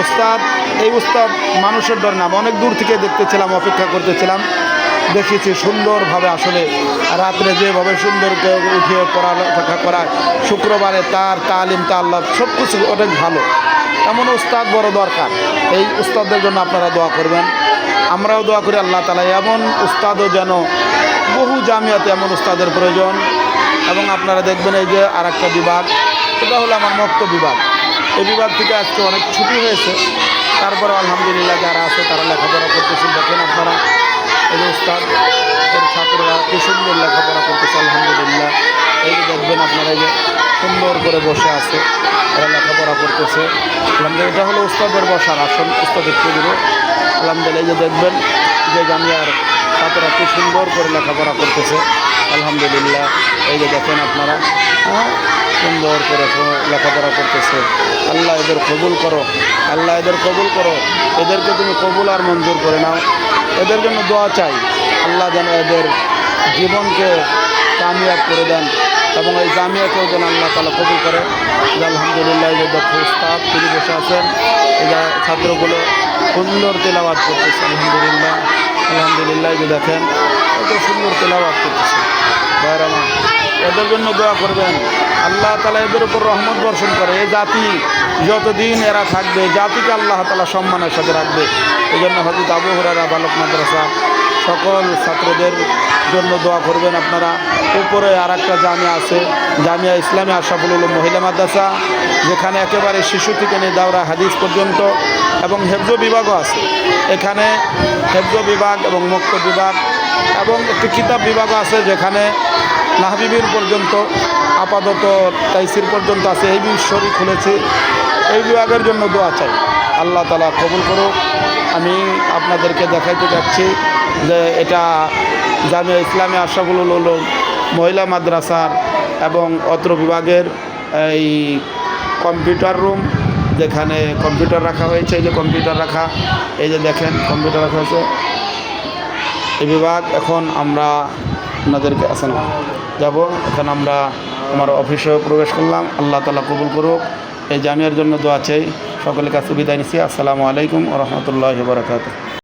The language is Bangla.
উস্তাদ, এই উস্তাদ মানুষের ডর না, অনেক দূর থেকে দেখতেছিলাম, অপেক্ষা করতেছিলাম, দেখেছি সুন্দরভাবে আসলে রাত্রে যেভাবে সুন্দর উঠিয়ে পড়ালেখা করা, শুক্রবারে তার তালিম তাল্লাহ সব কিছু অনেক ভালো। এমন উস্তাদ বড় দরকার। এই উস্তাদদের জন্য আপনারা দোয়া করবেন, আমরাও দোয়া করি আল্লাহ তাআলা এমন উস্তাদও যেন, বহু জামিয়াতে এমন উস্তাদের প্রয়োজন। এবং আপনারা দেখবেন এই যে আর একটা বিভাগ, এটা হলো আমার মক্তব বিভাগ। এই বিভাগ থেকে আজকে অনেক ছুটি হয়েছে, তারপরে আলহামদুলিল্লাহ যারা আছে তারা লেখাপড়া করতেছেন। দেখেন আপনারা এই যে উস্তাদের ছাত্ররা কি সুন্দর লেখাপড়া করতেছে আলহামদুলিল্লাহ। এই যে দেখবেন আপনারা এই যে সুন্দর করে বসে আছে, এরা লেখাপড়া করতেছে আলহামদুলিল্লাহ। এটা হলো উস্তাদের বসার আসন, উস্তাদের টেবিলে আলহামদুলিল্লাহ। এই যে দেখবেন যে জামিয়ার ছাত্ররা কি সুন্দর করে লেখাপড়া করতেছে আলহামদুলিল্লাহ। এই যে দেখেন আপনারা সুন্দর করে লেখাপড়া করতেছে। আল্লাহ এদের কবুল করো, আল্লাহ এদের কবুল করো, এদেরকে তুমি কবুল আর মঞ্জুর করে নাও। এদের জন্য দোয়া চাই, আল্লাহ যেন এদের জীবনকে কামিয়াব করে দেন এবং এই জামিয়াকেও যেন আল্লাহ তাআলা কবুল করে। আলহামদুলিল্লাহ এই যে দক্ষ উস্তাদ তিনি বসে আছেন, এই যে ছাত্রগুলো সুন্দর তেলাওয়াত করতেছে আলহামদুলিল্লাহ। আলহামদুলিল্লাহ এই যে দেখেন কত সুন্দর তেলাওয়াত করতেছে। ভাইরামা, এদের জন্য দোয়া করবেন, আল্লাহ তাআলা এদের উপর রহমত বর্ষণ করে। এই জাতি যতদিন এরা থাকবে, জাতিকে আল্লাহ তাআলা সম্মানের সাথে রাখবে। এই জন্য হযরত আবু হুরায়রা বালক মাদ্রাসা সকল ছাত্রদের জন্য দোয়া করবেন আপনারা। উপরে আর একটা জামিয়া আছে, জামিয়া ইসলামী আশরাফুল উলুম মহিলা মাদ্রাসা, যেখানে একেবারে শিশু থেকে নিয়ে দাওরা হাদিস পর্যন্ত এবং হেফজ বিভাগও আছে। এখানে হেফজ বিভাগ এবং মক্তব বিভাগ এবং একটি কিতাব বিভাগও আছে, যেখানে নাহবিবির পর্যন্ত আপাতত তাইসির পর্যন্ত আছে। এই বিশ্বরই খুলেছি, এই বিভাগের জন্য দোয়া চাই, আল্লাহ তাআলা কবুল করুক। আমি আপনাদেরকে দেখাইতে যাচ্ছি যে এটা জামিয়া ইসলামী আশরাফুল উলুম মহিলা মাদ্রাসার এবং অত্র বিভাগের এই কম্পিউটার রুম, যেখানে কম্পিউটার রাখা হয়েছে। এই যে কম্পিউটার রাখা, এই যে দেখেন কম্পিউটার রাখা হয়েছে এই বিভাগ। এখন আমরা আপনাদেরকে আসেন যাব, এখন আমরা আমার অফিসে প্রবেশ করলাম। আল্লাহ তাআলা কবুল করুক। এই জামিয়ার জন্য দোয়া চাই। সকলের কাছে বিদায় নিচ্ছি। আসসালামু আলাইকুম ওয়া রাহমাতুল্লাহি ওয়া বারাকাতুহু।